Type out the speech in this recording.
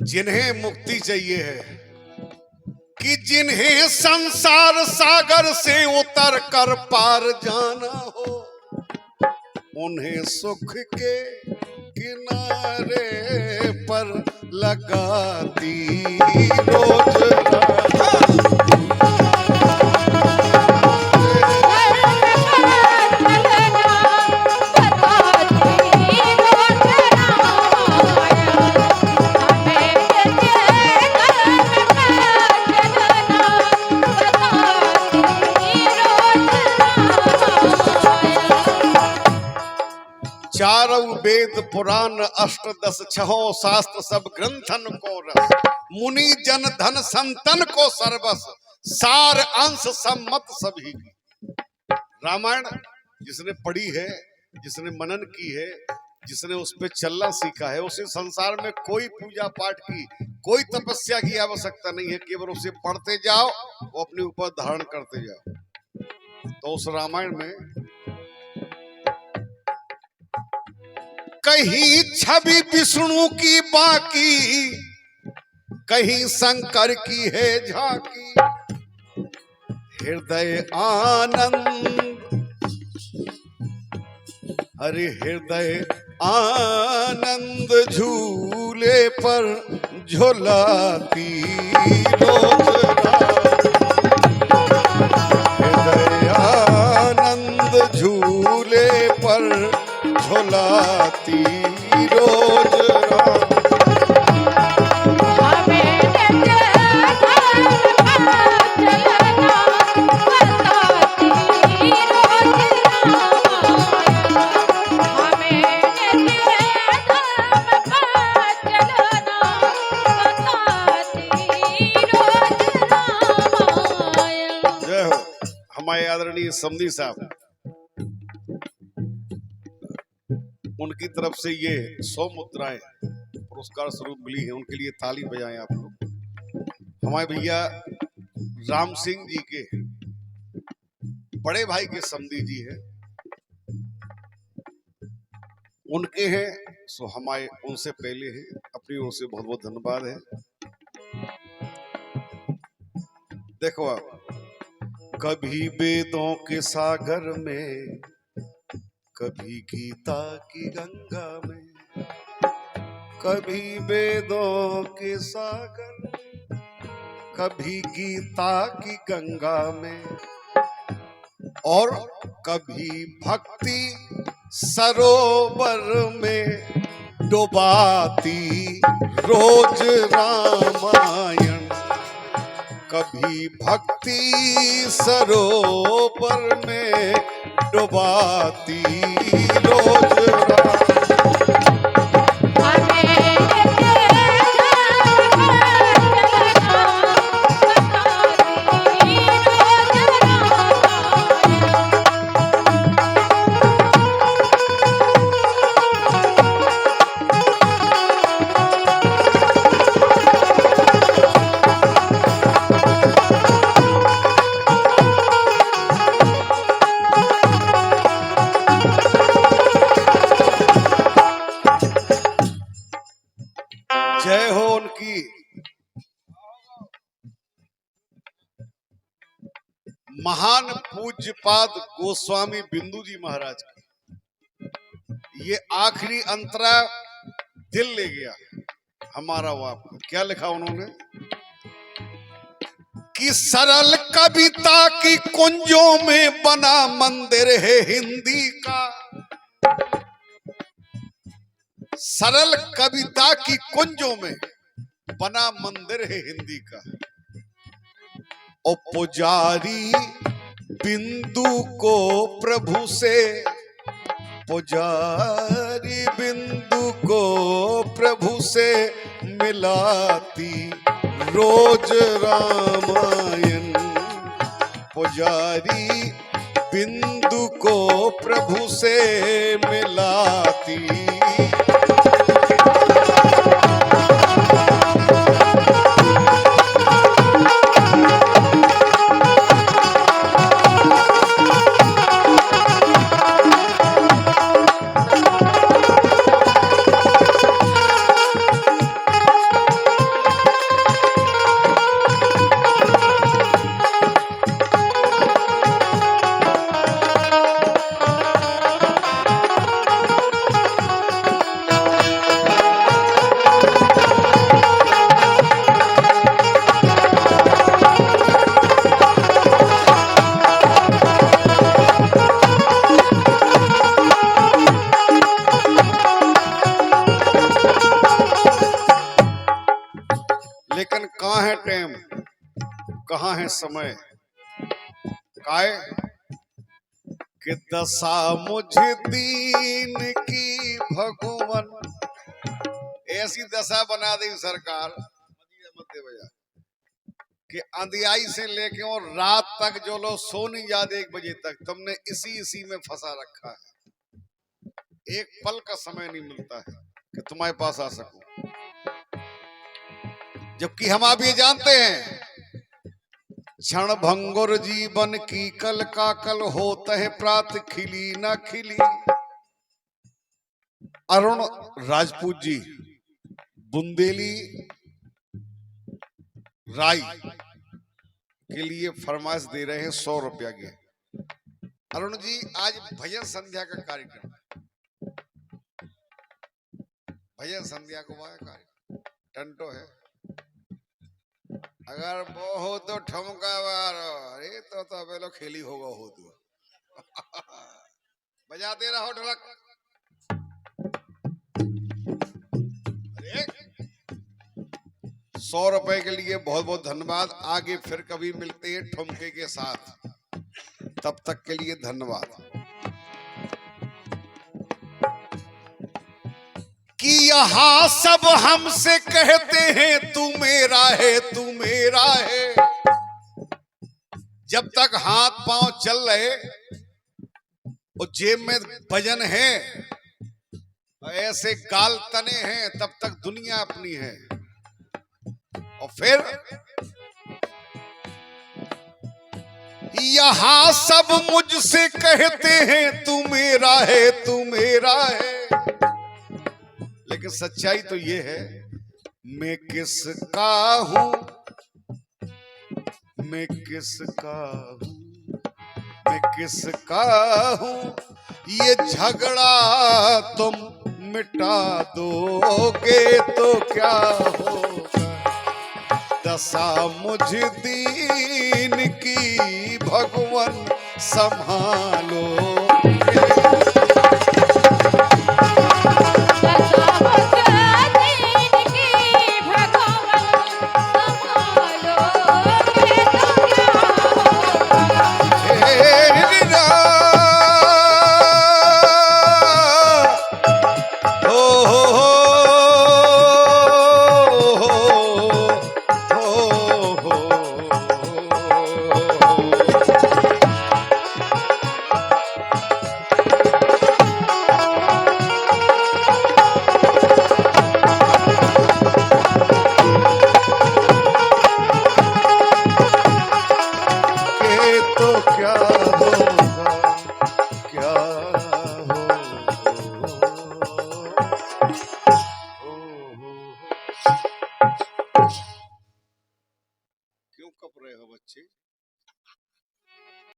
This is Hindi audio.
जिन्हें मुक्ति चाहिए है कि जिन्हें संसार सागर से उतर कर पार जाना हो, उन्हें सुख के किनारे पर लगा दी रोज चारों वेद पुराण अष्टदश छहो शास्त्र सब ग्रंथन को रस, मुनि जन धन संतन को सर्वस, सार अंश सम्मत सभी की। रामायण जिसने पढ़ी है, जिसने मनन की है, जिसने उस पे चलना सीखा है, उसे संसार में कोई पूजा पाठ की, कोई तपस्या की आवश्यकता नहीं है। केवल उसे पढ़ते जाओ, वो अपने ऊपर धारण करते जाओ। तो उस रामायण में कहीं छवि विष्णु की बाकी, कहीं शंकर की है झांकी, हृदय आनंद हरि हृदय आनंद झूले पर झुलाती रोज हृदय आनंद झूले पर झुलाती रोज जय हो। हमारे आदरणीय समधी साहब, उनकी तरफ से ये 100 मुद्राएं पुरस्कार स्वरूप मिली है, उनके लिए ताली बजाएं आप लोग। हमारे भैया राम सिंह जी के बड़े भाई के समधी जी हैं, उनके हैं, सो हमारे उनसे पहले हैं। अपनी ओर से बहुत बहुत धन्यवाद है। देखो आप, कभी वेदों के सागर में, कभी गीता की गंगा में, कभी वेदों के सागर, कभी गीता की गंगा में, और कभी भक्ति सरोवर में डुबाती रोज रामायण। कभी भक्ति सरोवर में डुबाती रोज जय हो उनकी। महान पूज्यपाद गोस्वामी बिंदु जी महाराज की ये आखिरी अंतरा दिल ले गया हमारा। वो आपको क्या लिखा उन्होंने कि सरल कविता की कुंजों में बना मंदिर है हिंदी का। सरल कविता की कुंजों में बना मंदिर है हिंदी का। और पुजारी बिंदु को प्रभु से, पुजारी बिंदु को प्रभु से मिलाती रोज रामायण। पुजारी बिंदु को प्रभु से मिलाती। लेकिन कहाँ है टाइम, कहाँ है समय, काहे कि दशा मुझ दीन की भगवन, ऐसी दशा बना दी सरकार मध्य भैया कि अंधियाई से लेके और रात तक जो लोग सो नहीं जाते 1 बजे तक, तुमने इसी में फंसा रखा है। एक पल का समय नहीं मिलता है कि तुम्हारे पास आ सकूं, जबकि हम आप ये जानते हैं क्षण भंगुर जीवन की कल का कल होता है प्रात खिली ना खिली। अरुण राजपूत जी बुंदेली राय के लिए फरमाइश दे रहे हैं 100 रुपया के। अरुण जी आज भजन संध्या का कार्यक्रम, भजन संध्या को वह कार्यक्रम टंटो है, अगर वो हो तो ठमका वारो, अरे तो पहले खेली होगा हो तो बजाते रहो ढोलक। 100 रुपए के लिए बहुत बहुत धन्यवाद। आगे फिर कभी मिलते हैं ठुमके के साथ, तब तक के लिए धन्यवाद। कि यहाँ सब हमसे कहते हैं तू मेरा है, तू मेरा है। जब तक हाथ पांव चल रहे और जेब में भजन है, ऐसे गाल तने हैं, तब तक दुनिया अपनी है। और फिर यहाँ सब मुझसे कहते हैं तू मेरा है, तू मेरा है। लेकिन सच्चाई तो ये है, मैं किसका हूं, मैं किसका हूं, मैं किसका हूं, ये झगड़ा तुम मिटा दोगे तो क्या होगा। दशा मुझ दीन की भगवन संभालो। Oh